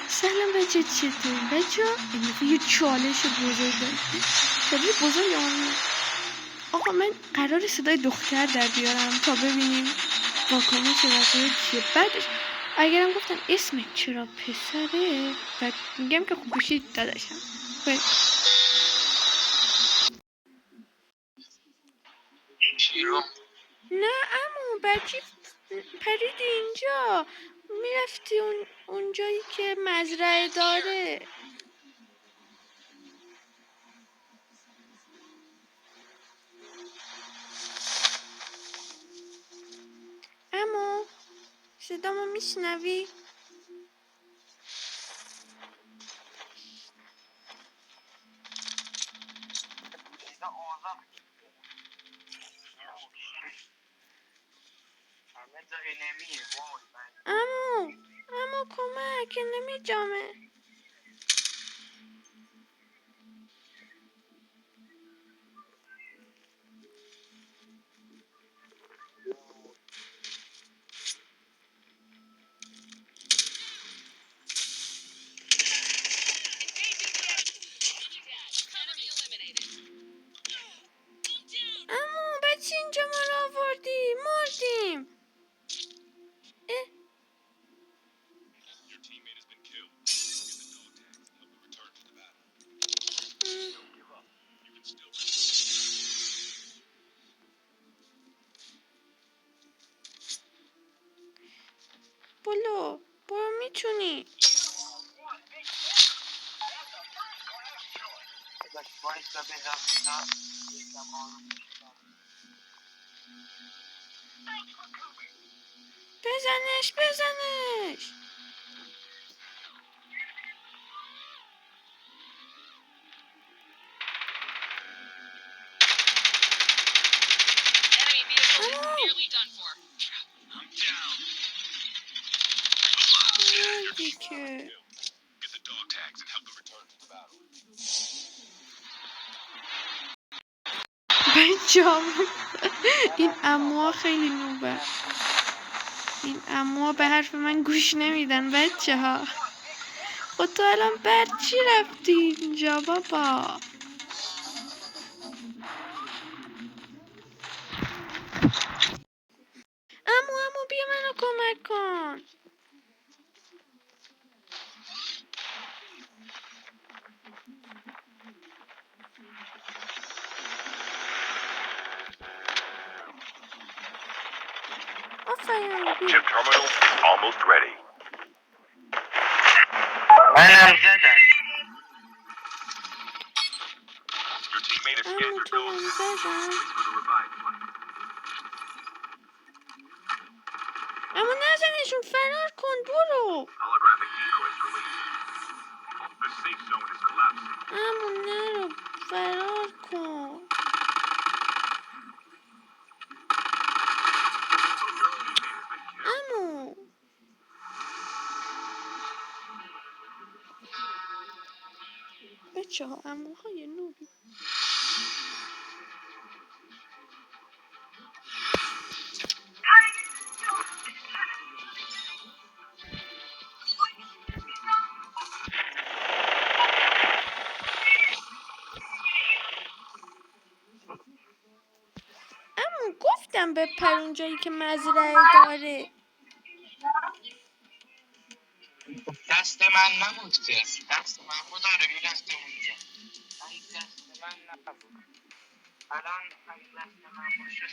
سلام بچه، چطور بچه؟ این یه چالش بزرگ داریم. چالش بزرگ آقا من قرار صدای دختر در بیارم تا ببینیم واکنش بقیه چیه. بعدش اگرم گفتن اسمت چرا پسره، بعد میگم که خوب بشید داداشم. نه عمو، بچه پرید اینجا، میرفتی اونجایی که مزرعه داره. عمو صدامو میشنوی؟ عمو کمک، نمیجامه. عمو بچه اینجا ما رو آوردی، مردیم. برو میتونی. بزنش. که بچه‌ها این عموها خیلی نوبه. این عموها به حرف من گوش نمیدن بچه‌ها. خود تو الان بر چی رفتی اینجا بابا؟ عمو بیا منو کمک کن. Chip terminal almost ready. Your teammate has scanned your code. Wait for the revive flight. اما نزنشون، فرار کن، برو. Holographic decoys released. The safe zone is collapsing. اما نرو، فرار کن. امو بچه ها اموهای نوبی. امو گفتم بپر اونجایی که مزرعه داره. دست من نبود که، دست محمود داره میرسته اونجا. این دست من نبود. الان این دست من باشه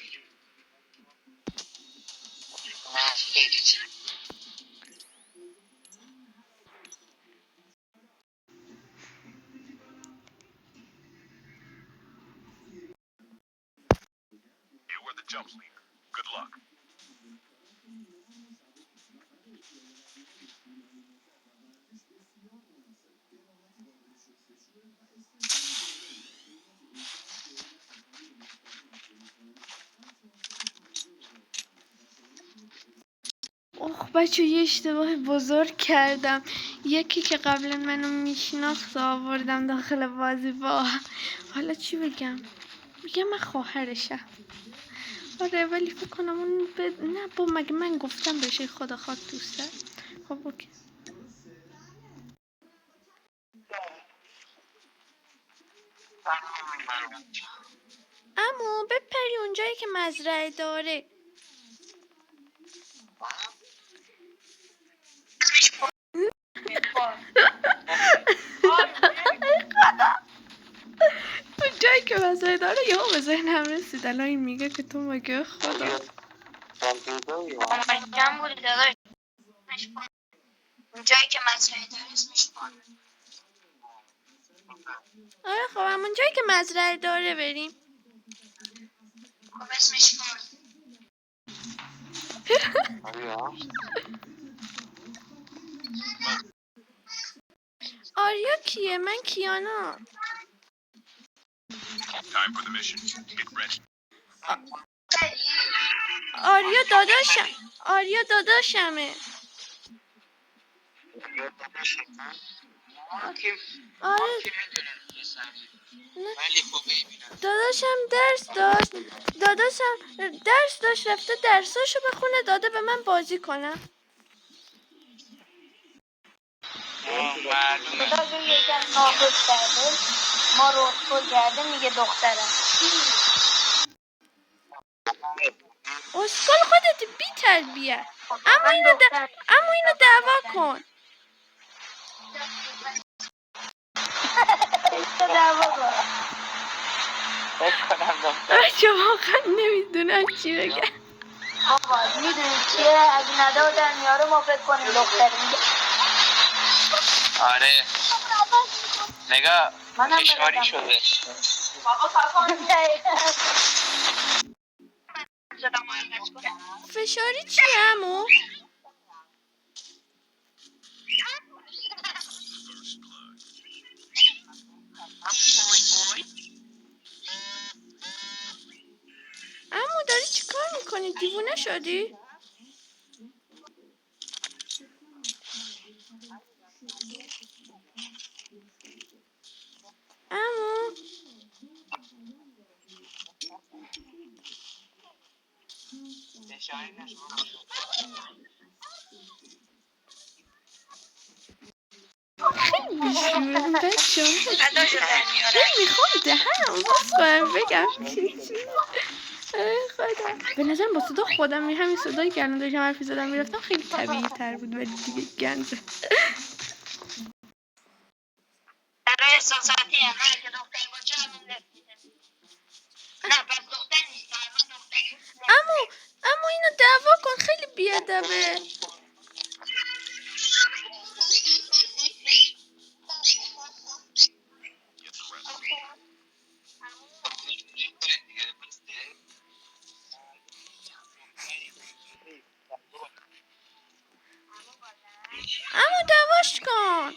You were the jump leader. Good luck. بچه یه اشتباه بزرگ کردم. یکی که قبلا منو میشناخت آوردم داخل بازی. با حالا چی بگم؟ میگم من خواهرشم. آره ولی فکر کنم اون نه با مگه من گفتم بشه خدا خاک دوست دارم. خب اوکی. اما بپری اونجایی که مزرعه داره. اونجایی که مزرعه داره یا به ذهنم رسید الان این میگه که تو مگه خدا. جمع بودی داداش اونجایی که مزرعه داره اسمش پارک. آره خب همون جایی که مزرعه داره بریم. خب اسمش پارک. آریا کیه؟ من کیانا. Time for the mission. Get ready. آریا داداشم. آریا داداشمه. آره داداشم درس داشت. داداشم درس داشت رفته درساشو بخونه داده به من بازی کنم. خدا یکم ناخوش کرده ما رو اصول کرده میگه دخترم. اسکال خودت بی تربیت. اما اینو دعوا کن. بچه واقعا نمیدونم چی بگم. آقا میدونی چیه اگه نده در میاره ما فکر کنیم دختر میگه. آره نگاه اشاری شده. فشاری چیه عمو؟ عمو داری چی کار میکنی؟ دیوونه شدی؟ عمو خیلی بیشورم بچه هم میخوام دهنم باز کنم بگم چی ای خدا. به نظرم با صدا خودم همین صدایی که الان داشتم حرفی زدم میرفتم خیلی طبیعی تر بود ولی دیگه گنزه. برای احساساتی هم نه که دختری باشه همین رسیده. نه پس دختر نیست همین دختری. اما اینو دعوا کن خیلی بیادبه. اما دعواش کن.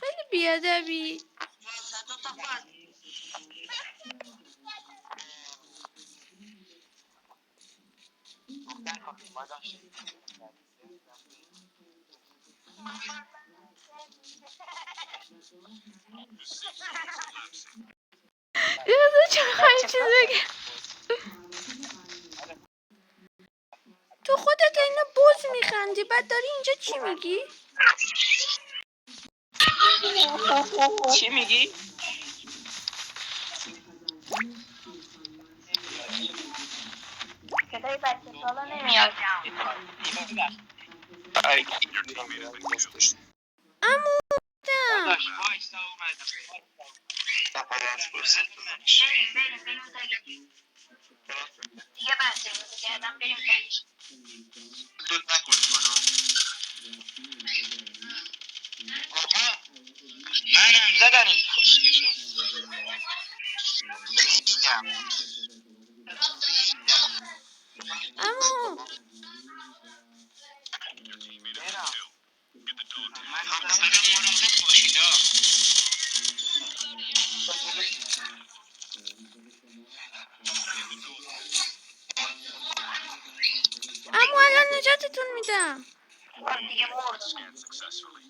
خیلی بیادبی. یه چه خواهی چیز بگم. تو خودت اینو بوز میخندی بعد داری اینجا چی میگی؟ چی میگی؟ صدای بچه سالا نمیاد. Your teammate has been killed. عمو دم. داداش وایسا اومدم. دیگه بسته بود کردم بریم کنیش. زود نکن منو. آقا منم زدن این خوشگشو. بار دیگه مرد. Scan successfully.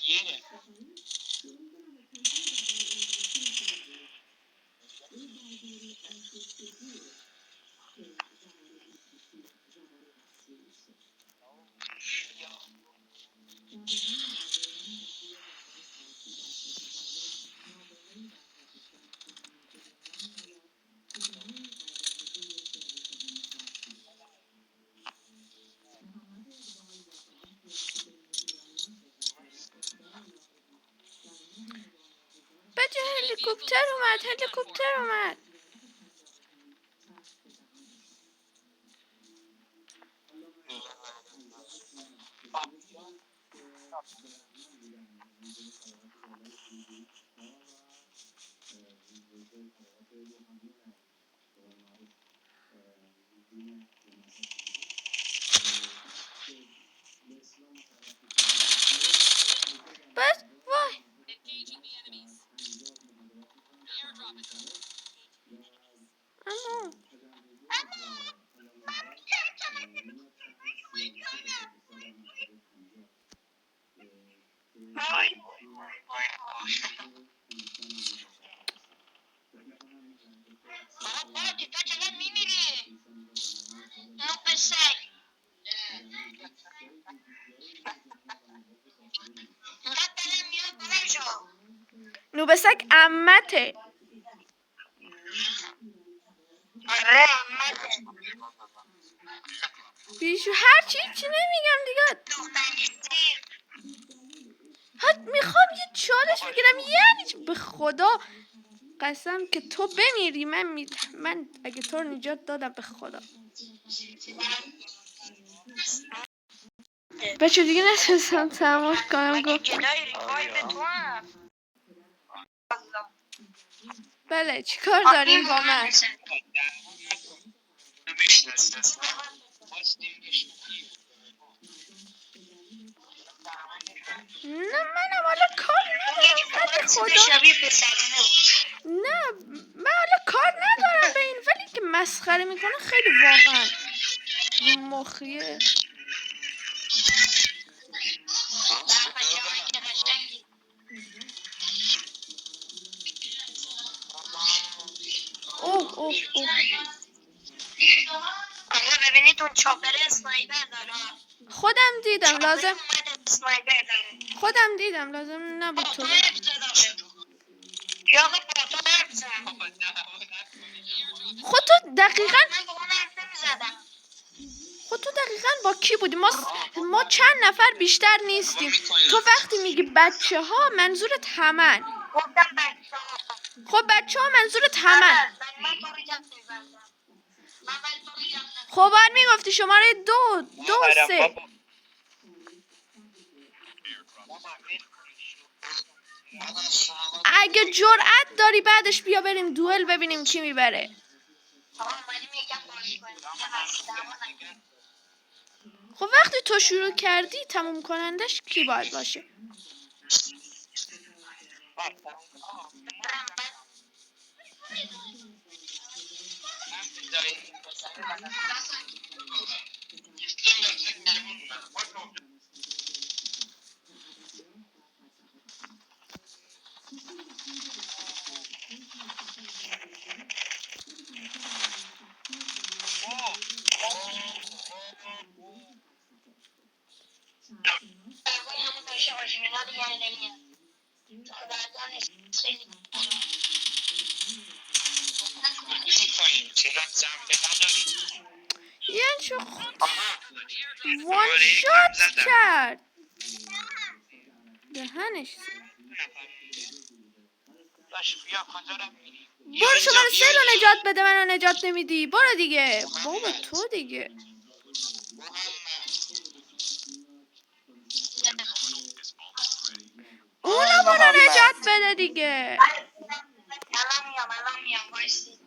یه بچه هلیکوپتر اومد، هلیکوپتر اومد. بس وای اما باتی تو چقدر میمیری؟ نوب سگ. اینقدر دلم میاد بلند شو. نوبسک عمته. آره امته. بیشو هر چی نمیگم دیگه. دختریستی. میخوام یه چالش بگیرم، یعنی چی؟ به خدا قسم که تو بمیری من اگه تو رو نجات دادم به خدا. بچه دیگه نتونستم تماش کنم. مگه گفت جدای ریوایو تو هم. بله چیکار داریم با من؟ نه منم حالا کار یکی ندارم ولی فقط صدا خدا. شبیه پسرونه بود. نه من حالا کار ندارم به این، ولی که مسخره میکنه خیلی واقعا رو مخیه. بچه های که قشنگی. اوه اوه اوه آقا ببینید اون چاپر اسنایپر داره. خودم دیدم لازم اومد اسنایپر داره. خودم دیدم لازم نبود تو بگی. یا آقا با تو حرف زد. خود تو دقیقا من با اون حرف نمیزدم. با کی بودی؟ ما چند نفر بیشتر نیستیم. تو وقتی میگی بچه ها منظورت همن. گفتم بچه ها. خب بچه ها منظورت همن. من تو رو جمع نزدم. من ولی تو رو جمع نزدم. خب باید میگفتی شماره 2 3. اگه جرأت داری بعدش بیا بریم دوئل ببینیم کی میبره. آقا اومدیم یکم بازی کنیم. یه هست دعوا نکنیم. خب وقتی تو شروع کردی تموم کنندش کی باید باشه؟ همون داشته باشیم اینا دیگه نمیاد. خدا نیست خیلی. چرا جنبه نداری؟ یعنی چه خود وان شات کرد دهنش. باش بیا کجا رو میری؟ برو شماره 3 رو نجات بده، منو نجات نمیدی. برو دیگه بابا تو دیگه. اونا برو نجات بده دیگه. الان میام وایسی.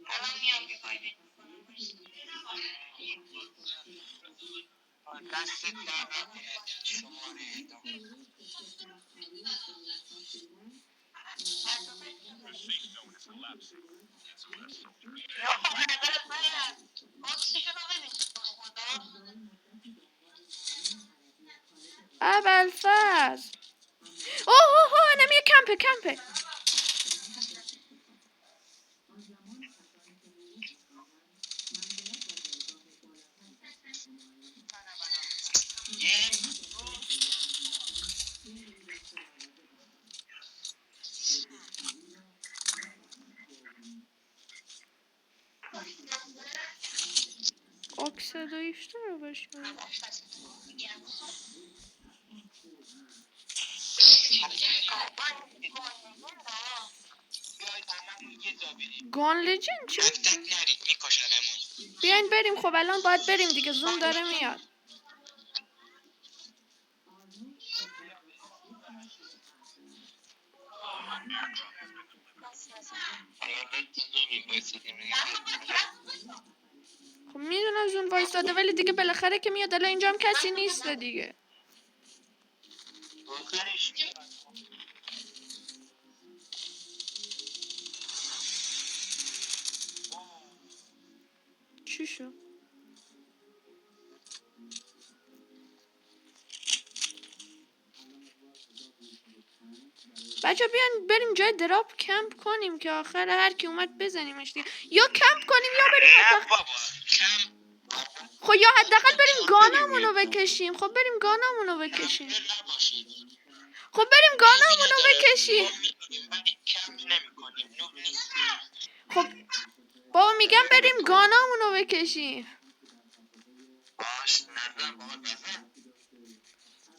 الان میام که فایده میکنم وایسی. دست در نکنه شماره ادام. The safe zone is collapsing. Get some rest, soldiers. ابوالفضل. اوه اینم یه کمپه. Oksada işler başlıyor. گان لجند چی؟ تک تک نرید میکشنمون. بیاین بریم. خب الان باید بریم دیگه. زوم داره میاد. خب میدونم زون وایستاده ولی دیگه بالاخره که میاد. الان اینجا هم کسی نیست دیگه. آخرش چی شو؟ بچه بیان بریم جای دراپ کمپ کنیم که آخر هر کی اومد بزنیمش دیگه. یا کمپ کنیم یا بریم نه بابا کم خب یا حداقل بریم گانامونو بکشیم. خب بریم گانامونو بکشیم. نباشید. خب بریم گانامونو بکشیم. ولی کمپ نمی‌کنیم. نوب نیستیم. خب بابا میگم بریم گانامونو بکشیم. باش نزن بابا نزن.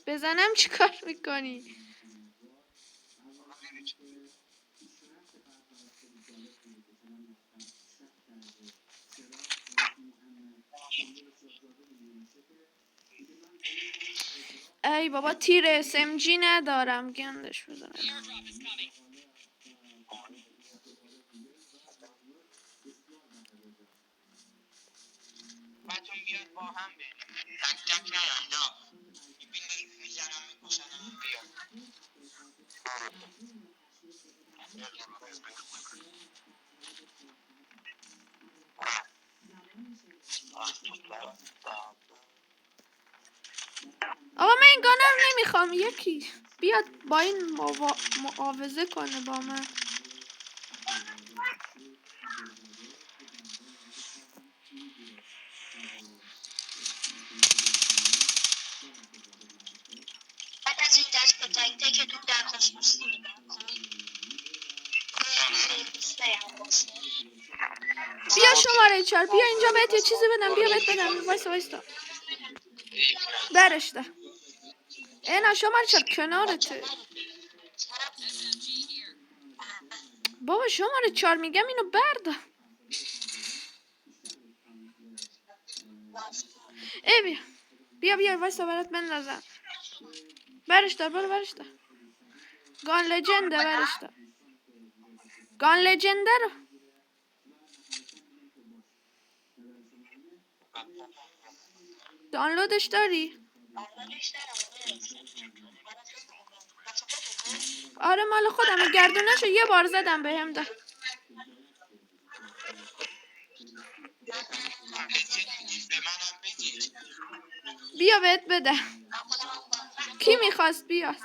بزنم چیکار میکنی؟ ای بابا تیر SMG ندارم. گندش بزنم. باتون بیاد با هم بریم. تک تک نیاین ها. می‌بینی میزنم میکشنم بیا. آقا من این گانه رو نمیخوام. یکی بیاد با این معاوضه کنه با من. بعد از این دست به تک تکتون در خصوصی میگم بیا شماره 4 بیا اینجا بهت یه چیزی بدم. بیا بهت بدم. وایسا برش ده. اینا شماره 4 کنارته. بابا شماره 4 میگم اینو برده. ای بیا وایسا برات بندازم. برش دار. برو برش دار. گان لجنده. برش دار. گان لجنده رو دانلودش داری؟ آره مال خودم. گردونشو یه بار زدم بهم ده. به منم بدید. بیا بهت بده. کی میخواست بیاد؟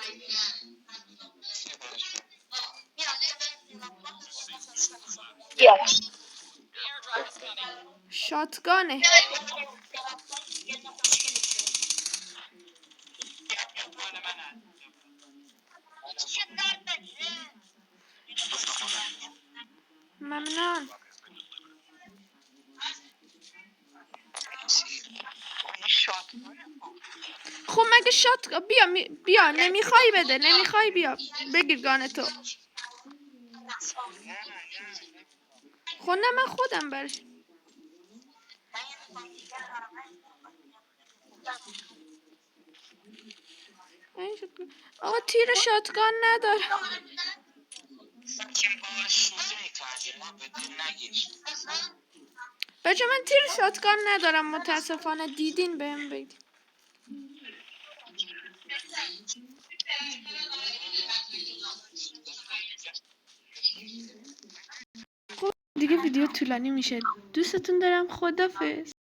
شاتگانه. ممنون. خب مگه شات بیا نمیخوای بده. نمیخوای بیا بگیر گانتو. خب نه من خودم برش. 5 شاتگان. آقا تیر شاتگان ندارم. فکر با شوزه کردیم ما بدون نگیش. بچه من تیر شاتگان ندارم متاسفانه، دیدین بهم بگید. خب دیگه ویدیو طولانی میشه، دوستتون دارم، خدافظ.